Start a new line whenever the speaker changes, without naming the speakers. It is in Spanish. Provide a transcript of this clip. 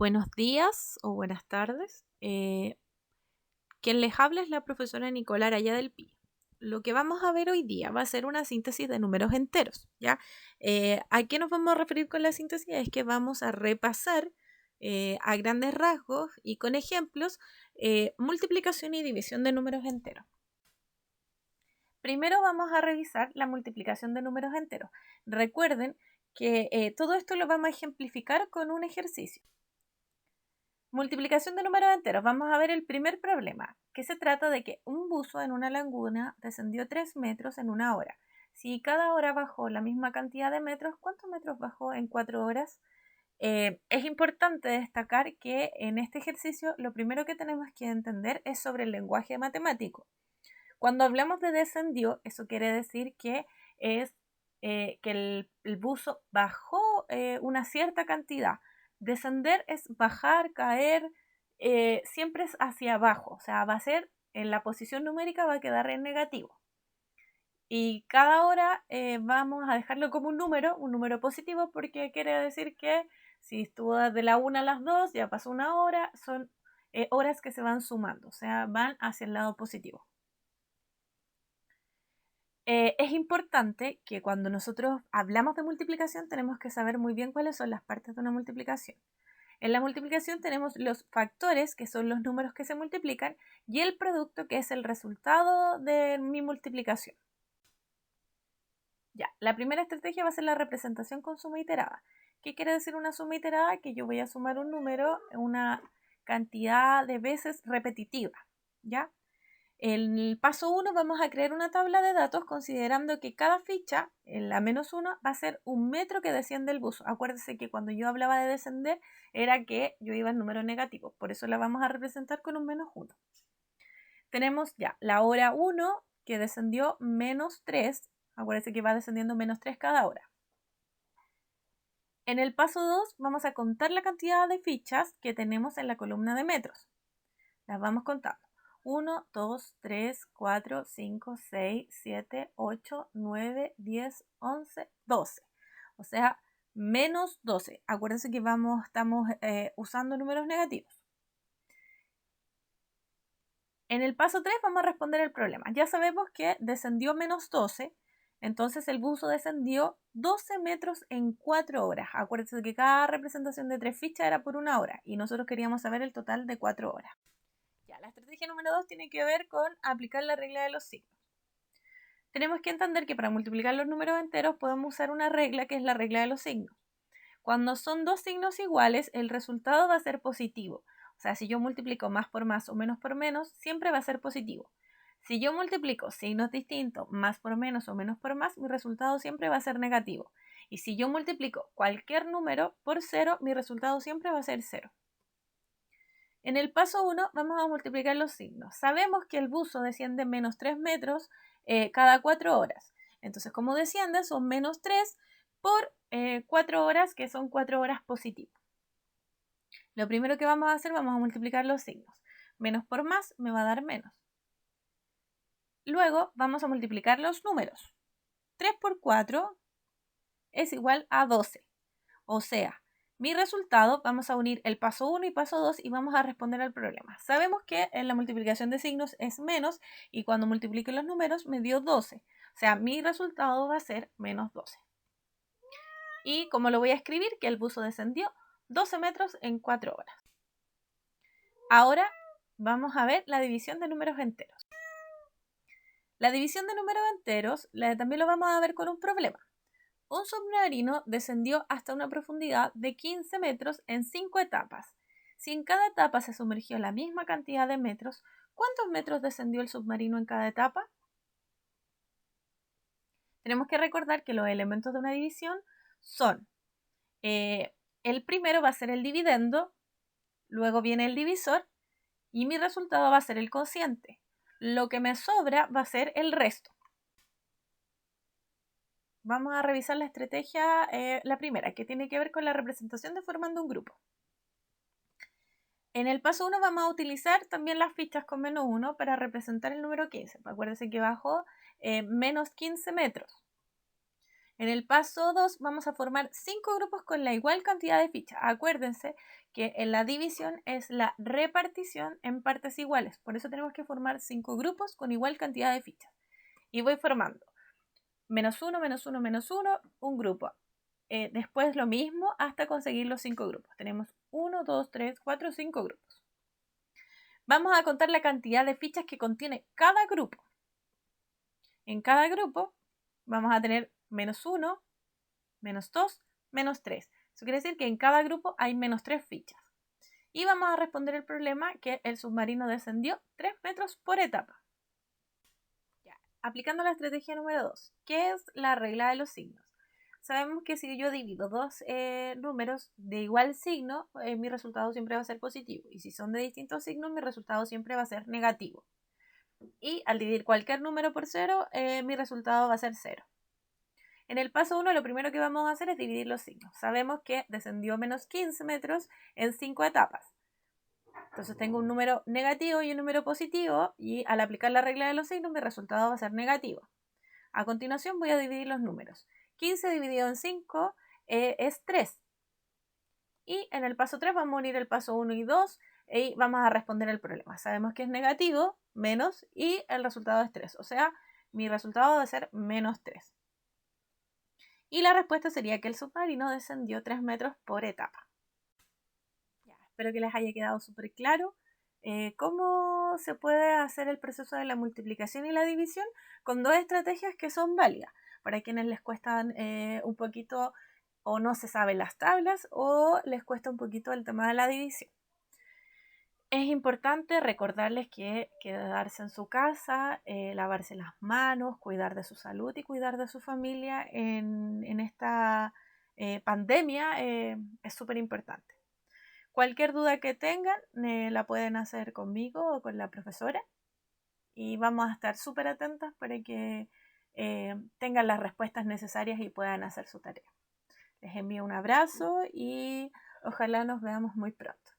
Buenos días o buenas tardes. Quien les habla es la profesora Nicola Araya del Pi. Lo que vamos a ver hoy día va a ser una síntesis de números enteros, ¿ya? ¿A qué nos vamos a referir con la síntesis? Es que vamos a repasar a grandes rasgos y con ejemplos multiplicación y división de números enteros. Primero vamos a revisar la multiplicación de números enteros. Recuerden que todo esto lo vamos a ejemplificar con un ejercicio. Multiplicación de números enteros. Vamos a ver el primer problema, que se trata de que un buzo en una laguna descendió 3 metros en una hora. Si cada hora bajó la misma cantidad de metros, ¿cuántos metros bajó en 4 horas? Es importante destacar que en este ejercicio lo primero que tenemos que entender es sobre el lenguaje matemático. Cuando hablamos de descendió, eso quiere decir que es que el buzo bajó una cierta cantidad. Descender es bajar, caer, siempre es hacia abajo, o sea, va a ser en la posición numérica, va a quedar en negativo. Y cada hora vamos a dejarlo como un número positivo, porque quiere decir que si estuvo desde la 1 a las 2, ya pasó una hora, son horas que se van sumando, o sea, van hacia el lado positivo. Es importante que cuando nosotros hablamos de multiplicación tenemos que saber muy bien cuáles son las partes de una multiplicación. En la multiplicación tenemos los factores, que son los números que se multiplican, y el producto, que es el resultado de mi multiplicación. Ya, la primera estrategia va a ser la representación con suma iterada. ¿Qué quiere decir una suma iterada? Que yo voy a sumar un número una cantidad de veces repetitiva, ¿ya? En el paso 1 vamos a crear una tabla de datos considerando que cada ficha, en la -1, va a ser un metro que desciende el buzo. Acuérdense que cuando yo hablaba de descender era que yo iba en número negativo, por eso la vamos a representar con un -1. Tenemos ya la hora 1 que descendió -3, acuérdense que va descendiendo -3 cada hora. En el paso 2 vamos a contar la cantidad de fichas que tenemos en la columna de metros. Las vamos contando. 1, 2, 3, 4, 5, 6, 7, 8, 9, 10, 11, 12. O sea, -12. Acuérdense que estamos usando números negativos. En el paso 3 vamos a responder el problema. Ya sabemos que descendió -12, entonces el buzo descendió 12 metros en 4 horas. Acuérdense que cada representación de 3 fichas era por una hora y nosotros queríamos saber el total de 4 horas. La estrategia número 2 tiene que ver con aplicar la regla de los signos. Tenemos que entender que para multiplicar los números enteros podemos usar una regla que es la regla de los signos. Cuando son dos signos iguales, el resultado va a ser positivo. O sea, si yo multiplico más por más o menos por menos, siempre va a ser positivo. Si yo multiplico signos distintos, más por menos o menos por más, mi resultado siempre va a ser negativo. Y si yo multiplico cualquier número por 0, mi resultado siempre va a ser 0. En el paso 1 vamos a multiplicar los signos. Sabemos que el buzo desciende -3 metros cada 4 horas. Entonces, como desciende, son -3 por 4 horas, que son 4 horas positivas. Lo primero que vamos a hacer, vamos a multiplicar los signos. Menos por más me va a dar menos. Luego vamos a multiplicar los números. 3 por 4 es igual a 12. O sea, mi resultado, vamos a unir el paso 1 y paso 2 y vamos a responder al problema. Sabemos que en la multiplicación de signos es menos y cuando multiplique los números me dio 12. O sea, mi resultado va a ser -12. Y como lo voy a escribir, que el buzo descendió 12 metros en 4 horas. Ahora vamos a ver la división de números enteros. La división de números enteros también lo vamos a ver con un problema. Un submarino descendió hasta una profundidad de 15 metros en 5 etapas. Si en cada etapa se sumergió la misma cantidad de metros, ¿cuántos metros descendió el submarino en cada etapa? Tenemos que recordar que los elementos de una división son, el primero va a ser el dividendo, luego viene el divisor y mi resultado va a ser el cociente. Lo que me sobra va a ser el resto. Vamos a revisar la estrategia, la primera, que tiene que ver con la representación de formando un grupo. En el paso 1 vamos a utilizar también las fichas con -1 para representar el número 15. Acuérdense que bajó -15 metros. En el paso 2 vamos a formar 5 grupos con la igual cantidad de fichas. Acuérdense que en la división es la repartición en partes iguales. Por eso tenemos que formar 5 grupos con igual cantidad de fichas. Y voy formando menos 1, menos 1, menos 1, un grupo. Después lo mismo hasta conseguir los 5 grupos. Tenemos 1, 2, 3, 4, 5 grupos. Vamos a contar la cantidad de fichas que contiene cada grupo. En cada grupo vamos a tener menos 1, menos 2, menos 3. Eso quiere decir que en cada grupo hay menos 3 fichas. Y vamos a responder el problema que el submarino descendió 3 metros por etapa. Ya. Aplicando la estrategia número 2, ¿qué es la regla de los signos? Sabemos que si yo divido dos números de igual signo, mi resultado siempre va a ser positivo. Y si son de distintos signos, mi resultado siempre va a ser negativo. Y al dividir cualquier número por 0, mi resultado va a ser 0. En el paso 1 lo primero que vamos a hacer es dividir los signos. Sabemos que descendió menos 15 metros en 5 etapas. Entonces tengo un número negativo y un número positivo y al aplicar la regla de los signos mi resultado va a ser negativo. A continuación voy a dividir los números. 15 dividido en 5 es 3. Y en el paso 3 vamos a unir el paso 1 y 2 y vamos a responder el problema. Sabemos que es negativo, menos, y el resultado es 3. O sea, mi resultado va a ser menos 3. Y la respuesta sería que el submarino descendió 3 metros por etapa. Ya, espero que les haya quedado súper claro cómo se puede hacer el proceso de la multiplicación y la división con dos estrategias que son válidas. Para quienes les cuestan un poquito o no se saben las tablas o les cuesta un poquito el tema de la división. Es importante recordarles que quedarse en su casa, lavarse las manos, cuidar de su salud y cuidar de su familia en esta pandemia es súper importante. Cualquier duda que tengan la pueden hacer conmigo o con la profesora y vamos a estar súper atentas para que tengan las respuestas necesarias y puedan hacer su tarea. Les envío un abrazo y ojalá nos veamos muy pronto.